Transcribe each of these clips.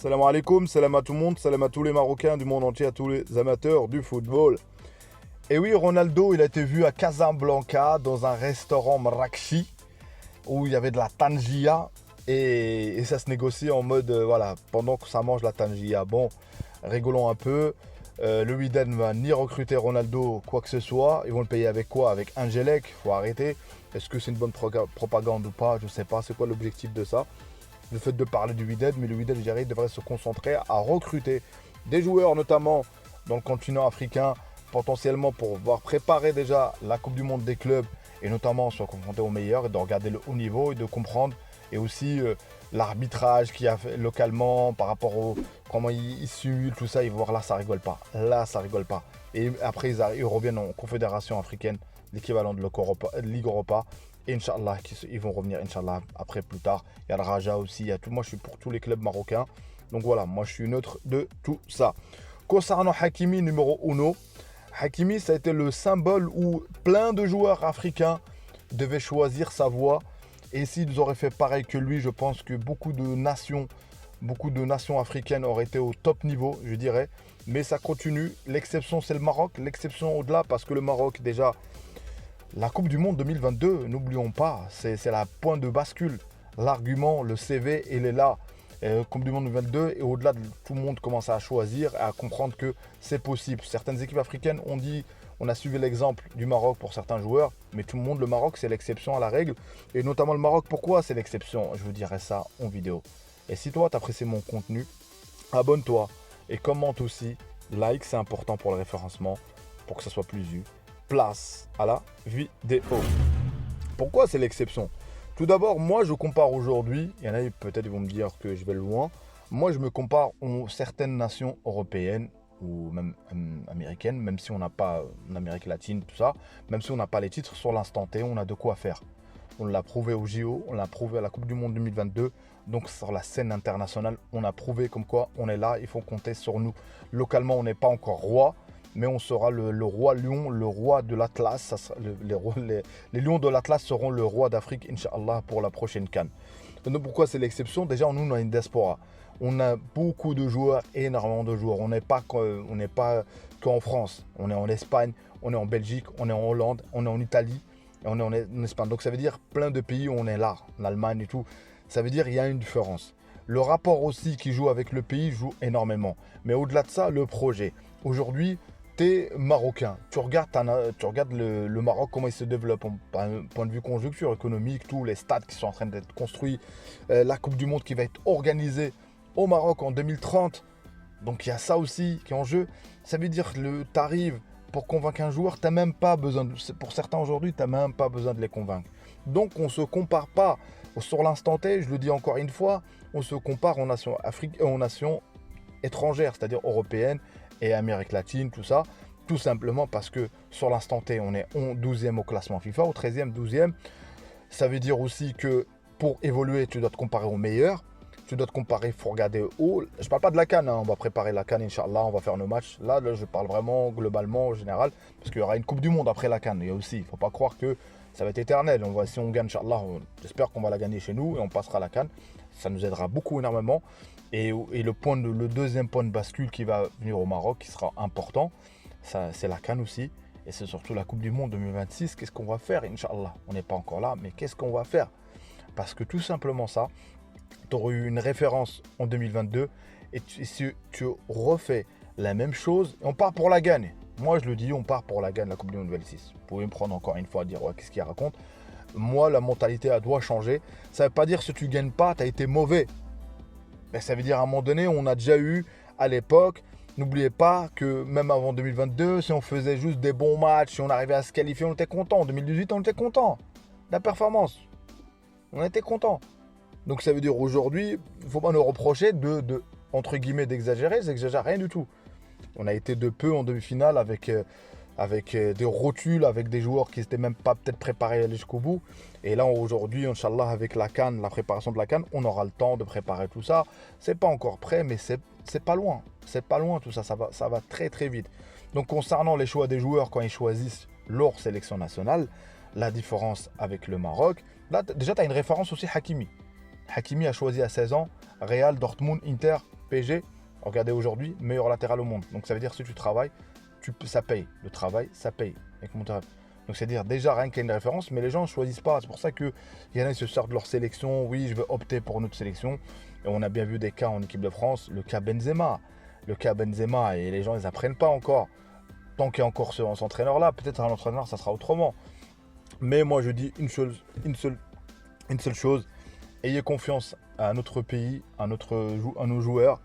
Salam alaikum, salam à tout le monde, salam à tous les Marocains du monde entier, à tous les amateurs du football. Et oui, Ronaldo, il a été vu à Casablanca dans un restaurant marrakchi où il y avait de la tangia et ça se négocie en mode, voilà, pendant que ça mange la tangia. Bon, rigolons un peu. Le Wydad ne va ni recruter Ronaldo, quoi que ce soit. Ils vont le payer avec quoi? Avec Angelec, faut arrêter. Est-ce que c'est une bonne propagande ou pas? Je sais pas, c'est quoi l'objectif de ça? Le fait de parler du Wydad, mais le Wydad, je dirais, devrait se concentrer à recruter des joueurs, notamment dans le continent africain, potentiellement pour pouvoir préparer déjà la Coupe du Monde des clubs et notamment se confronter aux meilleurs et de regarder le haut niveau et de comprendre et aussi l'arbitrage qu'il y a fait localement par rapport au comment ils simulent tout ça. Ils vont voir là, ça rigole pas. Là, ça rigole pas. Et après, ils reviennent en Confédération africaine, l'équivalent de Ligue Europa. Et Inch'Allah, ils vont revenir, Inch'Allah, après, plus tard. Il y a le Raja aussi, il y a tout. Moi, je suis pour tous les clubs marocains. Donc voilà, moi, je suis neutre de tout ça. Concernant Hakimi, numéro 1, Hakimi, ça a été le symbole où plein de joueurs africains devaient choisir sa voie. Et s'ils auraient fait pareil que lui, je pense que beaucoup de nations africaines auraient été au top niveau, je dirais. Mais ça continue. L'exception, c'est le Maroc. L'exception au-delà, parce que le Maroc, déjà, la Coupe du Monde 2022, n'oublions pas, c'est la point de bascule. L'argument, le CV, il est là. Coupe du Monde 2022, et au-delà, tout le monde commence à choisir, à comprendre que c'est possible. Certaines équipes africaines ont dit, on a suivi l'exemple du Maroc pour certains joueurs, mais tout le monde, le Maroc, c'est l'exception à la règle. Et notamment le Maroc, pourquoi c'est l'exception? Je vous dirai ça en vidéo. Et si toi, tu apprécies mon contenu, abonne-toi et commente aussi. Like, c'est important pour le référencement, pour que ça soit plus vu. Place à la vidéo. Pourquoi c'est l'exception? Tout d'abord, moi je compare aujourd'hui, il y en a peut-être ils vont me dire que je vais loin, moi je me compare aux certaines nations européennes ou même américaines, même si on n'a pas en Amérique latine, tout ça, même si on n'a pas les titres, sur l'instant T, on a de quoi faire. On l'a prouvé au JO, on l'a prouvé à la Coupe du Monde 2022, donc sur la scène internationale, on a prouvé comme quoi on est là, il faut compter sur nous. Localement, on n'est pas encore roi, mais on sera le roi lion, le roi de l'Atlas. Les lions de l'Atlas seront le roi d'Afrique, Inch'Allah, pour la prochaine CAN. Donc pourquoi c'est l'exception? Déjà, nous, on a une diaspora. On a beaucoup de joueurs, énormément de joueurs. On n'est pas qu'en France. On est en Espagne, on est en Belgique, on est en Hollande, on est en Italie, et on est en Espagne. Donc ça veut dire plein de pays où on est là, en Allemagne et tout. Ça veut dire qu'il y a une différence. Le rapport aussi qui joue avec le pays joue énormément. Mais au-delà de ça, le projet. Aujourd'hui, marocain, tu regardes le Maroc, comment il se développe, point de vue conjoncture économique, tous les stades qui sont en train d'être construits, la Coupe du Monde qui va être organisée au Maroc en 2030. Donc il y a ça aussi qui est en jeu. Ça veut dire que tu arrives pour convaincre un joueur, t'as même pas besoin, pour certains aujourd'hui, tu n'as même pas besoin de les convaincre. Donc on ne se compare pas sur l'instant T, je le dis encore une fois, on se compare aux nations étrangères, c'est-à-dire européennes, et Amérique latine, tout ça, tout simplement parce que sur l'instant T, on est 12e au classement FIFA, au 13e, 12e. Ça veut dire aussi que pour évoluer, tu dois te comparer aux meilleurs. Tu dois te comparer, il faut regarder haut. Je ne parle pas de la CAN, hein. On va préparer la CAN, Inch'Allah, on va faire nos matchs. Là, je parle vraiment globalement, en général, parce qu'il y aura une Coupe du Monde après la CAN. Il y a aussi, il ne faut pas croire que ça va être éternel. Si on gagne, Inch'Allah, j'espère qu'on va la gagner chez nous et on passera la CAN. Ça nous aidera beaucoup, énormément. Et le deuxième point de bascule qui va venir au Maroc, qui sera important, c'est la CAN aussi. Et c'est surtout la Coupe du Monde 2026. Qu'est-ce qu'on va faire, Inch'Allah? On n'est pas encore là, mais qu'est-ce qu'on va faire? Parce que tout simplement ça, tu aurais eu une référence en 2022 et si tu refais la même chose, on part pour la gagne. Moi, je le dis, on part pour la gagne, la Coupe du Monde 2026. Vous pouvez me prendre encore une fois à dire, ouais, qu'est-ce qu'il raconte? Moi, la mentalité, elle doit changer. Ça ne veut pas dire que si tu ne gagnes pas, tu as été mauvais. Ben, ça veut dire à un moment donné, on a déjà eu à l'époque, n'oubliez pas que même avant 2022, si on faisait juste des bons matchs, si on arrivait à se qualifier, on était content. En 2018, on était content de la performance. On était content. Donc ça veut dire aujourd'hui, il ne faut pas nous reprocher entre guillemets, d'exagérer. J'exagère rien du tout. On a été de peu en demi-finale avec des rotules, avec des joueurs qui n'étaient même pas peut-être préparés à aller jusqu'au bout. Et là, aujourd'hui, Inch'Allah, avec la CAN, la préparation de la CAN, on aura le temps de préparer tout ça. C'est pas encore prêt, mais c'est pas loin. C'est pas loin tout ça, ça va très très vite. Donc concernant les choix des joueurs, quand ils choisissent leur sélection nationale, la différence avec le Maroc, là déjà tu as une référence aussi, Hakimi. Hakimi a choisi à 16 ans Real, Dortmund, Inter, PSG, regardez aujourd'hui, meilleur latéral au monde. Donc ça veut dire si tu travailles, ça paye. Le travail, ça paye. Avec mon travail. Donc c'est-à-dire déjà rien qu'il y a une référence, mais les gens ne choisissent pas. C'est pour ça qu'il y en a qui se sortent de leur sélection. Oui, je vais opter pour notre sélection. Et on a bien vu des cas en équipe de France, le cas Benzema. Le cas Benzema, et les gens ils apprennent pas encore. Tant qu'il y a encore cet entraîneur-là, peut-être un entraîneur, ça sera autrement. Mais moi je dis une seule chose, ayez confiance à notre pays, à nos joueurs.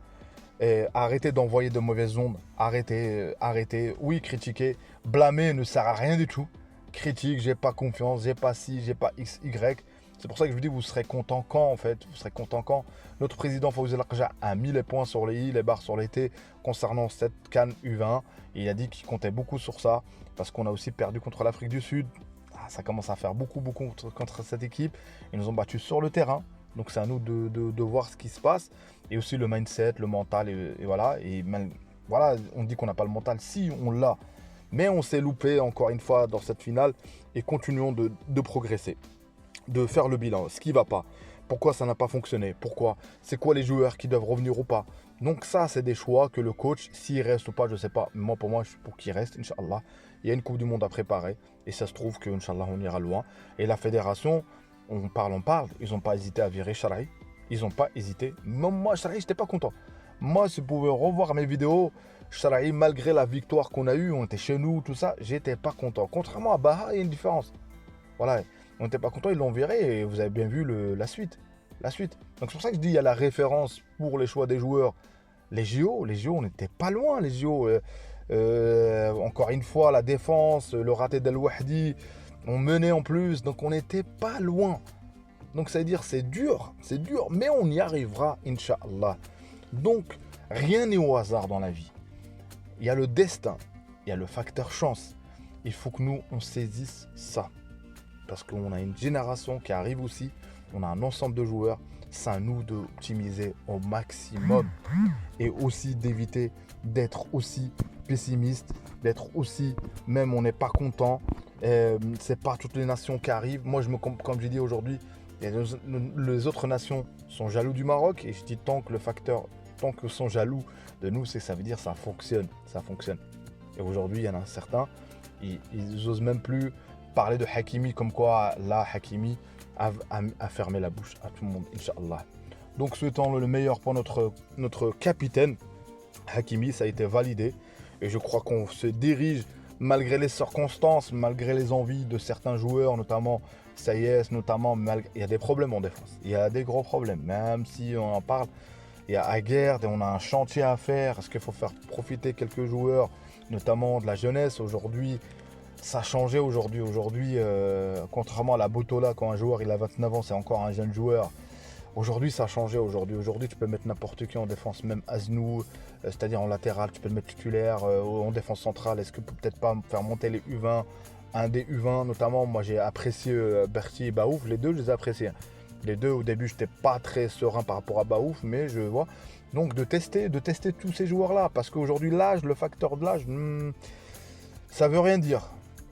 Et arrêtez d'envoyer de mauvaises ondes. Arrêtez. Oui, critiquer. Blâmer ne sert à rien du tout. Critique, j'ai pas confiance, j'ai pas ci, j'ai pas X, Y. C'est pour ça que je vous dis, vous serez content quand en fait. Vous serez content quand notre président Fawzi Larja a mis les points sur les i, les barres sur les t concernant cette CAN U20. Et il a dit qu'il comptait beaucoup sur ça. Parce qu'on a aussi perdu contre l'Afrique du Sud. Ça commence à faire beaucoup contre cette équipe. Ils nous ont battus sur le terrain. Donc c'est à nous de voir ce qui se passe. Et aussi le mindset, le mental. Et voilà. Et voilà, on dit qu'on n'a pas le mental. Si, on l'a. Mais on s'est loupé encore une fois dans cette finale. Et continuons de progresser. De faire le bilan. Ce qui ne va pas. Pourquoi ça n'a pas fonctionné? Pourquoi? C'est quoi les joueurs qui doivent revenir ou pas? Donc ça, c'est des choix que le coach, s'il reste ou pas, je ne sais pas. Mais pour moi, je suis pour qu'il reste, Inch'Allah. Il y a une Coupe du Monde à préparer. Et ça se trouve que, Inch'Allah, on ira loin. Et la fédération, on parle. Ils n'ont pas hésité à virer Charaï. Ils n'ont pas hésité. Même moi, Charaï, je n'étais pas content. Moi, si vous pouvez revoir mes vidéos, Charaï, malgré la victoire qu'on a eue, on était chez nous, tout ça, j'étais pas content. Contrairement à Baha, il y a une différence. Voilà. On n'était pas content, ils l'ont viré et vous avez bien vu la suite. Donc c'est pour ça que je dis, il y a la référence pour les choix des joueurs. Les JO, on n'était pas loin, les JO. Encore une fois, la défense, le raté d'El Wahdi, on menait en plus, donc on n'était pas loin. Donc ça veut dire c'est dur, mais on y arrivera, Inch'Allah. Donc rien n'est au hasard dans la vie. Il y a le destin, il y a le facteur chance. Il faut que nous, on saisisse ça. Parce qu'on a une génération qui arrive aussi, on a un ensemble de joueurs, c'est à nous d'optimiser au maximum et aussi d'éviter d'être aussi pessimiste, d'être aussi, même on n'est pas content, c'est pas toutes les nations qui arrivent. Moi, comme j'ai dit aujourd'hui, les autres nations sont jaloux du Maroc et je dis tant que sont jaloux de nous, ça veut dire ça fonctionne. Et aujourd'hui, il y en a certains, ils osent même plus parler de Hakimi comme quoi là Hakimi a fermé la bouche à tout le monde, Inch'Allah. Donc souhaitons le meilleur pour notre capitaine Hakimi, ça a été validé et je crois qu'on se dirige malgré les circonstances, malgré les envies de certains joueurs, notamment Sayes, il y a des problèmes en défense, il y a des gros problèmes, même si on en parle, il y a Aguerd et on a un chantier à faire. Est-ce qu'il faut faire profiter quelques joueurs, notamment de la jeunesse aujourd'hui? Ça a changé aujourd'hui. Contrairement à la Botola, quand un joueur il a 29 ans, c'est encore un jeune joueur. Aujourd'hui, ça a changé. Aujourd'hui, tu peux mettre n'importe qui en défense, même Aznou, c'est-à-dire en latéral, tu peux le mettre titulaire, en défense centrale. Est-ce que peut-être pas faire monter les U20, un des U20 notamment? Moi, j'ai apprécié Berti et Baouf, les deux, je les ai appréciés. Les deux, au début, je n'étais pas très serein par rapport à Baouf, mais je vois. Donc, de tester tous ces joueurs-là, parce qu'aujourd'hui, l'âge, le facteur de l'âge, ça veut rien dire.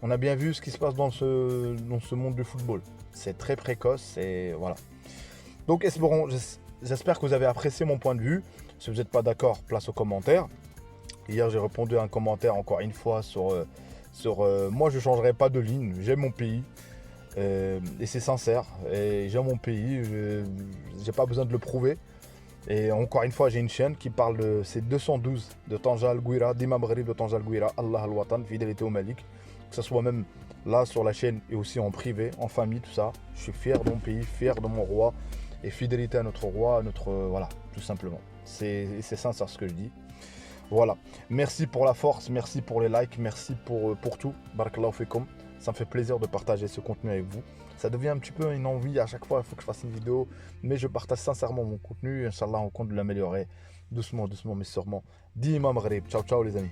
On a bien vu ce qui se passe dans ce monde du football. C'est très précoce et voilà. Donc j'espère que vous avez apprécié mon point de vue. Si vous n'êtes pas d'accord, place aux commentaires. Hier, j'ai répondu à un commentaire encore une fois sur moi, je ne changerai pas de ligne. J'aime mon pays. Et c'est sincère. Et j'aime mon pays. Je n'ai pas besoin de le prouver. Et encore une fois, j'ai une chaîne qui parle de ces 212 de Tanja Al-Gouira, d'Imam Gharib de Tanja Al-Gouira, Allah Al-Watan, fidélité au Malik. Que ce soit même là sur la chaîne et aussi en privé, en famille, tout ça. Je suis fier de mon pays, fier de mon roi et fidélité à notre roi, voilà, tout simplement. C'est sincère ce que je dis. Voilà. Merci pour la force, merci pour les likes, merci pour tout. Barakallahu fikum. Ça me fait plaisir de partager ce contenu avec vous. Ça devient un petit peu une envie à chaque fois, il faut que je fasse une vidéo. Mais je partage sincèrement mon contenu. Inch'Allah, on compte de l'améliorer doucement, mais sûrement. Dis Imam Gharib. Ciao, ciao les amis.